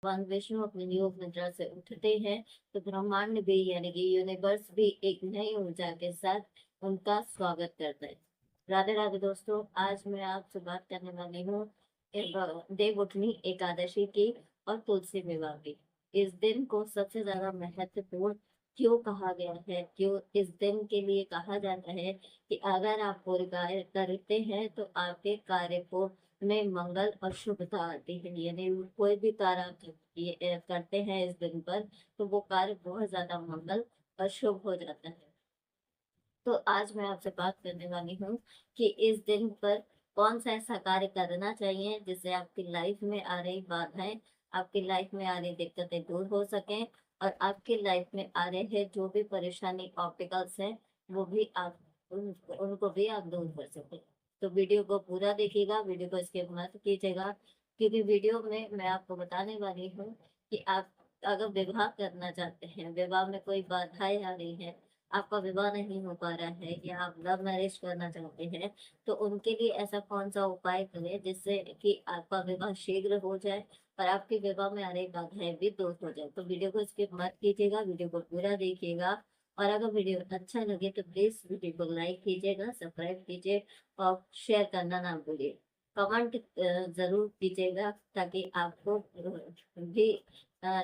भगवान विष्णु अपनी योग मुद्रा से उठते हैं तो ब्रह्मांड भी यानी कि यूनिवर्स भी एक नई ऊर्जा के साथ उनका स्वागत करता है। राधे राधे दोस्तों, आज मैं आपसे बात करने वाली हूँ देवउठनी एकादशी की और तुलसी विवाह की। इस दिन को सबसे ज्यादा महत्वपूर्ण क्यों कहा गया है, क्यों इस दिन के लिए कहा जाता है कि अगर आप कोई कार्य करते हैं तो आपके कार्य को में मंगल और शुभता आती है। यानी कोई भी कार्य आप करते हैं इस दिन पर तो वो कार्य बहुत ज्यादा मंगल और शुभ हो जाता है। तो आज मैं आपसे बात करने वाली हूँ कि इस दिन पर कौन सा ऐसा कार्य करना चाहिए जिससे आपकी लाइफ में आ रही बाधाएं, आपकी लाइफ में आ रही दिक्कतें दूर हो सकें और आपकी लाइफ में आ रहे हैं जो भी परेशानी ऑब्स्टिकल्स हैं वो भी आप उनको भी आप दूर कर सकें। तो वीडियो को पूरा देखिएगा, वीडियो को स्किप मत कीजिएगा, क्योंकि वीडियो में मैं आपको बताने वाली हूँ कि आप अगर विवाह करना चाहते हैं, विवाह में कोई बाधाएं आ रही है, आपका विवाह नहीं हो पा रहा है या आप लव मैरिज करना चाहते हैं, तो उनके लिए ऐसा कौन सा उपाय करें जिससे कि आपका विवाह शीघ्र हो जाए और आपके विवाह में आ रही बाधाएं भी दूर हो जाए। तो वीडियो को स्किप मत कीजिएगा, वीडियो को पूरा देखिएगा। और अगर वीडियो अच्छा लगे तो प्लीज वीडियो को लाइक कीजिएगा, सब्सक्राइब कीजिए और शेयर करना ना भूलिए। कमेंट जरूर कीजिएगा ताकि आपको भी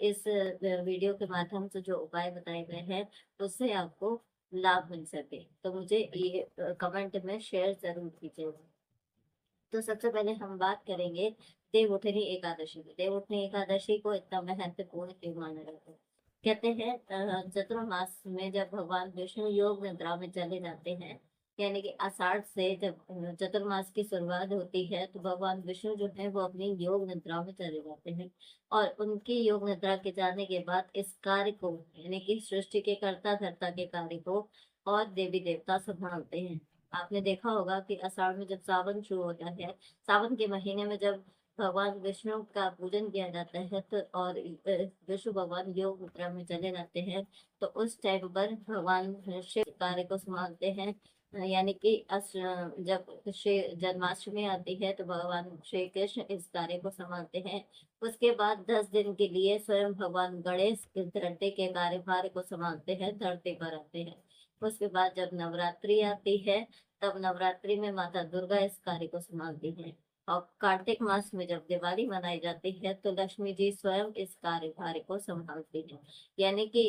इस वीडियो के माध्यम से जो उपाय बताए गए हैं उससे आपको लाभ मिल सके। तो मुझे ये कमेंट में शेयर जरूर कीजिएगा। तो सबसे पहले हम बात करेंगे देवउठनी एकादशी की। देवउठनी एकादशी को इतना महत्वपूर्ण क्यों माना जाता है? कहते हैं चतुर्मास में जब भगवान विष्णु योग निद्रा में चले जाते हैं, यानी कि आषाढ़ से जब चतुर्मास की शुरुआत होती है तो भगवान विष्णु जो है वो अपनी योग निद्रा में चले जाते हैं। और उनकी योग निद्रा के जाने के बाद इस कार्य को यानी कि सृष्टि के कर्ता धर्ता के कार्य को और देवी देवता संभालते हैं। आपने देखा होगा कि आषाढ़ में जब सावन शुरू होता है, सावन के महीने में जब भगवान विष्णु का पूजन किया जाता है तो और विष्णु भगवान योग मुद्रा में चले जाते हैं, तो उस टाइम पर भगवान शिव कार्य को संभालते हैं। यानी कि जब श्री जन्माष्टमी आती है तो भगवान श्री कृष्ण इस कार्य को संभालते हैं। उसके बाद 10 दिन के लिए स्वयं भगवान गणेश इस धरती के कार्यभार को संभालते हैं, धरती पर आते हैं। उसके बाद जब नवरात्रि आती है तब नवरात्रि में माता दुर्गा इस कार्य को संभालती है। और कार्तिक मास में जब दिवाली मनाई जाती है तो लक्ष्मी जी स्वयं इस कार्यभार को संभालती है। यानी कि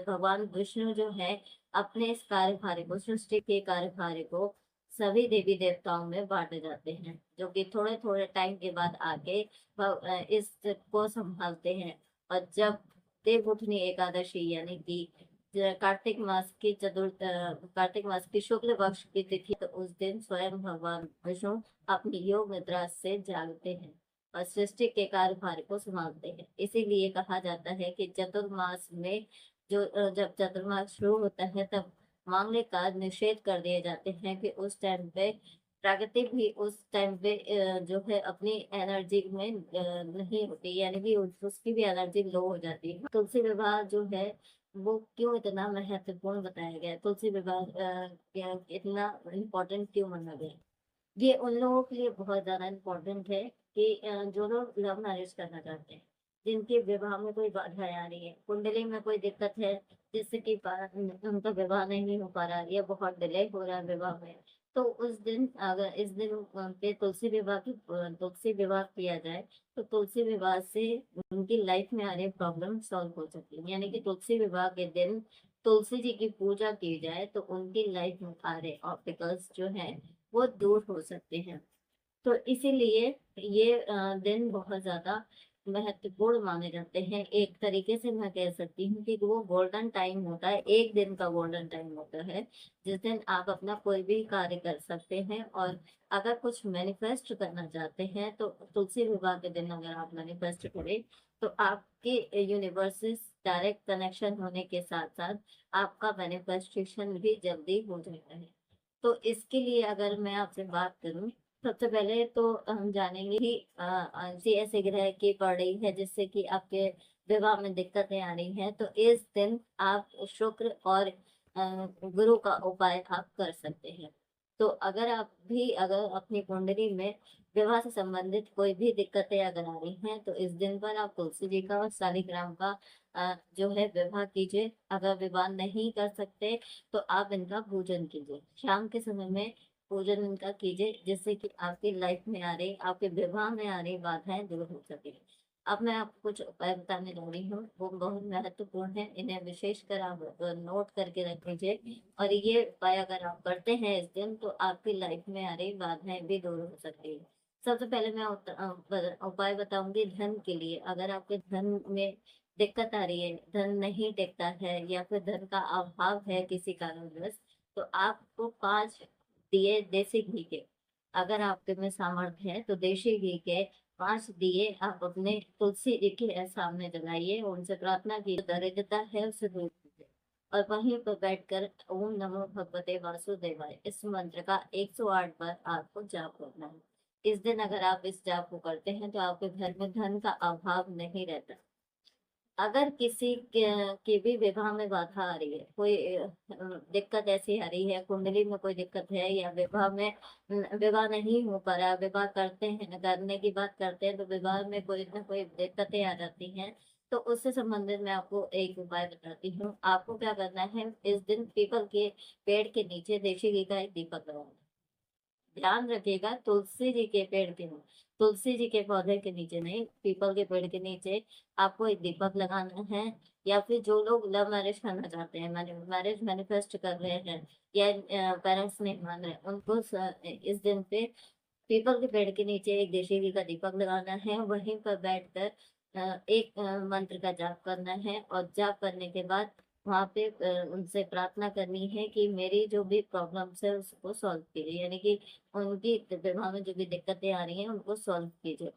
भगवान विष्णु जो है अपने इस कार्यभार को, सृष्टि के कार्यभार को सभी देवी देवताओं में बांटे जाते हैं, जो कि थोड़े थोड़े टाइम के बाद आके इस को संभालते हैं। और जब देवउठनी एकादशी यानी कि कार्तिक मास की शुक्ल पक्ष की तिथि, तो उस दिन स्वयं भगवान विष्णु अपनी योग निद्रा से जागते हैं और सृष्टि के कार्यभार को संभालते हैं। इसीलिए कहा जाता है कि चतुर्मास में जब चतुर्मास शुरू होता है तब मांगलिक कार्य निषेध कर दिए जाते हैं कि उस टाइम पे प्रकृति भी उस टाइम पे जो है अपनी एनर्जी में नहीं होती, यानी कि उसकी भी एनर्जी लो हो जाती है। तुलसी विवाह जो है वो क्यों इतना महत्वपूर्ण बताया गया है, तुलसी विवाह इतना इम्पोर्टेंट क्यों माना गया है? ये उन लोगों के लिए बहुत ज्यादा इम्पोर्टेंट है कि जो लोग लव मैरिज करना चाहते हैं, जिनके विवाह में कोई बाधाएं आ रही है, कुंडली में कोई दिक्कत है जिससे कि उनका विवाह नहीं हो पा रहा है या बहुत डिले हो रहा है विवाह में, तो उस दिन अगर इस दिन पे तुलसी विवाह किया जाए तो तुलसी विवाह से उनकी लाइफ में आ रही प्रॉब्लम सॉल्व हो सकती है। यानी कि तुलसी विवाह के दिन तुलसी जी की पूजा की जाए तो उनकी लाइफ में आ रहे ऑब्स्टिकल्स जो है वो दूर हो सकते हैं। तो इसीलिए ये दिन बहुत ज्यादा महत्वपूर्ण माने जाते हैं। एक तरीके से मैं कह सकती हूँ कि वो गोल्डन टाइम होता है, एक दिन का गोल्डन टाइम होता है जिस दिन आप अपना कोई भी कार्य कर सकते हैं। और अगर कुछ मैनिफेस्ट करना चाहते हैं तो तुलसी विवाह के दिन अगर आप मैनिफेस्ट करें तो आपके यूनिवर्स से डायरेक्ट कनेक्शन होने के साथ साथ आपका मैनिफेस्टेशन भी जल्दी हो जाता है। तो इसके लिए अगर मैं आपसे बात करूं, सबसे पहले तो हम जानेंगे कि ऐसी ऐसे ग्रह की पड़ रही है जिससे कि आपके विवाह में दिक्कतें आ रही हैं, तो इस दिन आप शुक्र और गुरु का उपाय आप कर सकते हैं। तो अगर आप भी अगर अपनी कुंडली में विवाह से संबंधित कोई भी दिक्कतें अगर आ रही हैं तो इस दिन पर आप तुलसी जी का और शालिग्राम का जो है विवाह कीजिए। अगर विवाह नहीं कर सकते तो आप इनका पूजन कीजिए, शाम के समय में पूजन इनका कीजिए, जिससे कि आपकी लाइफ में आ रही, आपके विवाह में आ रही बाधाएं दूर हो सके। अब मैं आपको कुछ उपाय बताने जा रही हूँ, वो बहुत महत्वपूर्ण है, इन्हें विशेषकर आप नोट करके रख लीजिए। और ये उपाय अगर आप करते हैं इस दिन तो आपकी लाइफ में आ रही बाधाएं भी दूर हो सकती है। सबसे पहले मैं उपाय बताऊंगी धन के लिए। अगर आपके धन में दिक्कत आ रही है, धन नहीं टिकता है या फिर धन का अभाव है किसी कारणवश, तो आपको 5 दिए देसी घी के, अगर आपके में सामर्थ्य है तो देसी घी के 5 दिए आप अपने तुलसी जी के सामने जलाइए, उनसे प्रार्थना की दरिद्रता है उसे दूर कीजिए। और वहीं पर बैठकर ओम नमो भगवते वासुदेवाय इस मंत्र का 108 बार आपको जाप करना है। इस दिन अगर आप इस जाप को करते हैं तो आपके घर में धन का अभाव नहीं रहता। अगर किसी के भी विवाह में बाधा आ रही है, कोई दिक्कत ऐसी आ रही है, कुंडली में कोई दिक्कत है या विवाह में विवाह नहीं हो पा रहा, विवाह करते हैं, करने की बात करते हैं तो विवाह में कोई ना कोई दिक्कतें आ जाती हैं, तो उससे संबंधित मैं आपको एक उपाय बताती हूँ। आपको क्या करना है, इस दिन पीपल के पेड़ के नीचे देशी घी का एक दीपक लगाना। ध्यान रखिएगा, तुलसी जी के पेड़ के, तुलसी जी के पौधे के नीचे नहीं, पीपल के पेड़ के नीचे आपको एक दीपक लगाना है। या फिर जो लोग लव मैरिज करना चाहते हैं, मैरिज मैनिफेस्ट कर रहे हैं या पेरेंट्स नहीं मान रहे, उनको इस दिन पे पीपल के पेड़ के नीचे एक देशी घी का दीपक लगाना है। वहीं पर बैठकर एक मंत्र का जाप करना है और जाप करने के बाद वहां पे उनसे प्रार्थना करनी है कि मेरी जो भी प्रॉब्लम्स है उसको सॉल्व कीजिए, यानी कि उनकी विवाह में जो भी दिक्कतें आ रही हैं उनको सॉल्व कीजिए।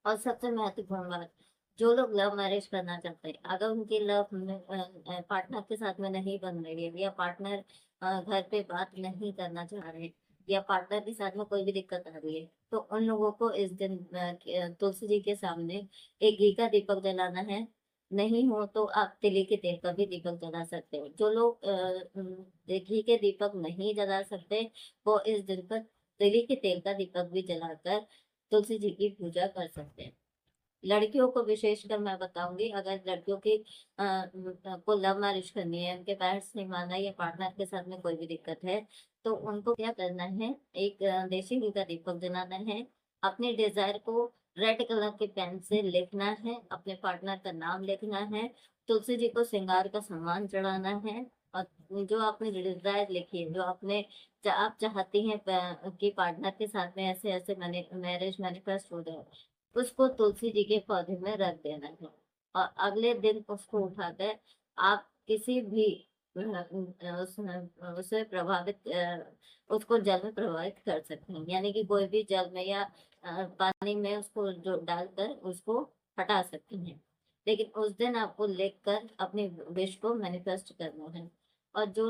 और सबसे महत्वपूर्ण बात, जो लोग लव मैरिज करना चाहते हैं, अगर उनकी लव पार्टनर के साथ में नहीं बन रही है या पार्टनर घर पे बात नहीं करना चाह रहे या पार्टनर के साथ में कोई भी दिक्कत आ रही है, तो उन लोगों को इस दिन तुलसी जी के सामने एक घी का दीपक जलाना है। नहीं हो तो आप तिली के तेल का भी दीपक जला सकते हो। जो लोग घी के दीपक नहीं जला सकते, वो इस दिन पर तिली के तेल का दीपक भी जलाकर तुलसी जी की पूजा कर सकते हैं। लड़कियों को विशेषकर मैं बताऊंगी, अगर लड़कियों की को लव मैरिज करनी है, उनके पेरेंट्स नहीं मानना या पार्टनर के साथ में कोई भी दिक्कत है, तो उनको क्या करना है, एक देसी घी का दीपक जलाना है। अपने डिजायर को रेड कलर के पेन से लिखना है, अपने पार्टनर का नाम लिखना है, तुलसी जी को श्रृंगार का सामान चढ़ाना है। और जो आपने डिजायर लिखी है, जो आपने आप चाहती हैं कि पार्टनर के साथ में ऐसे ऐसे मैरिज मैनिफेस्ट हो जाए, उसको तुलसी जी के पौधे में रख देना है। और अगले दिन उसको उठाकर आप किसी भी उससे प्रभावित उसको जल में प्रभावित कर सकते हैं, यानी कि कोई भी जल में या पानी में उसको जो डालकर उसको हटा सकते हैं। लेकिन उस दिन आपको लिखकर अपनी विश को मैनिफेस्ट करना है। और जो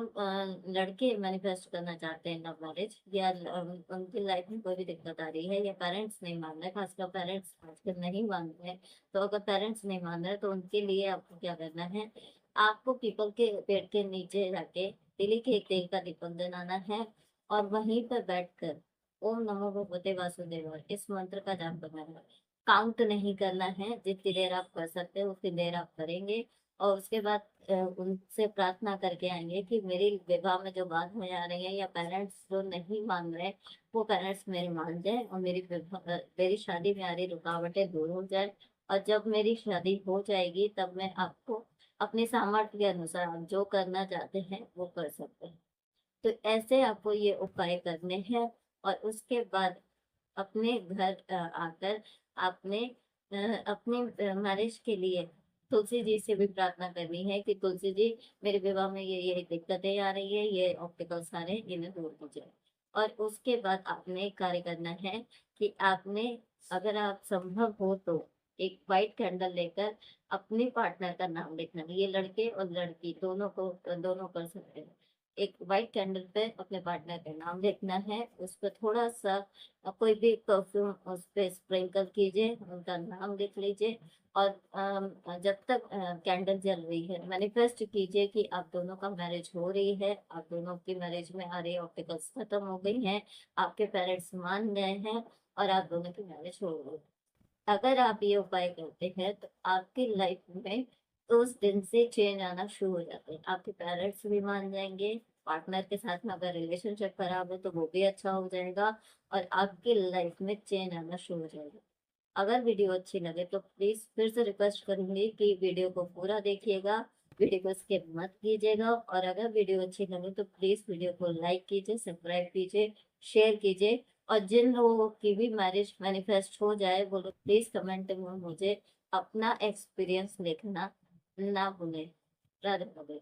लड़के मैनिफेस्ट करना चाहते हैं लव मैरिज या उनकी लाइफ में कोई भी दिक्कत आ रही है या पेरेंट्स नहीं मान रहे, खासकर पेरेंट्स आजकल नहीं मान रहे, तो अगर पेरेंट्स नहीं मान रहे तो उनके लिए आपको क्या करना है, आपको पीपल के पेड़ के नीचे जाके तिली के एक तेल का दीपक जलाना है और वहीं पर बैठकर ओम नमो भगवते वासुदेवाय इस मंत्र का जाप करना है। काउंट नहीं करना है, जितनी देर आप कर सकते हो उतनी देर आप करेंगे। और उसके बाद उनसे प्रार्थना करके आएंगे कि मेरी विवाह में जो बाधाएं आ रही है या पेरेंट्स जो नहीं मान रहे, वो पेरेंट्स मेरे मान जाए और मेरी शादी में आ रही रुकावटें दूर हो जाए। और जब मेरी शादी हो जाएगी तब मैं आपको अपने सामर्थ्य के अनुसार आप जो करना चाहते हैं वो कर सकते हैं। तो ऐसे आपको ये उपाय करने हैं। और उसके बाद अपने घर आकर आपने अपने मैरिज के लिए तुलसी जी से भी प्रार्थना करनी है कि तुलसी जी, मेरे विवाह में ये दिक्कतें आ रही है, ये ऑब्स्टिकल्स आ रहे हैं, इन्हें दूर कीजिए। और उसके बाद आपने एक कार्य करना है कि आपने, अगर आप संभव हो तो एक व्हाइट कैंडल लेकर अपने पार्टनर का नाम लिखना है। ये लड़के और लड़की दोनों कर सकते हैं। एक व्हाइट कैंडल पे अपने पार्टनर का नाम लिखना है, उस पर थोड़ा सा कोई भी परफ्यूम उस पे स्प्रिंकल कीजिए, उनका नाम लिख लीजिए। और जब तक कैंडल जल रही है मैनिफेस्ट कीजिए कि आप दोनों का मैरिज हो रही है, आप दोनों की मैरिज में आ रही ऑब्स्टिकल्स खत्म हो गई हैं, आपके पेरेंट्स मान गए हैं और आप दोनों की मैरिज हो गई। अगर आप ये उपाय करते हैं तो आपकी लाइफ में उस दिन से चेंज आना शुरू हो जाते हैं। आपके पेरेंट्स भी मान जाएंगे, पार्टनर के साथ में अगर रिलेशनशिप खराब है तो वो भी अच्छा हो जाएगा, और आपकी लाइफ में चेंज आना शुरू हो जाएगा। अगर वीडियो अच्छी लगे तो प्लीज फिर से रिक्वेस्ट करूंगी कि वीडियो को पूरा देखिएगा, वीडियो को स्किप मत कीजिएगा, और अगर वीडियो अच्छी लगे तो प्लीज वीडियो को लाइक कीजिए, सब्सक्राइब कीजिए, शेयर कीजिए। और जिन लोगों की भी मैरिज मैनिफेस्ट हो जाए वो लोग प्लीज कमेंट में मुझे अपना एक्सपीरियंस लिखना ना भूलें। राधे राधे।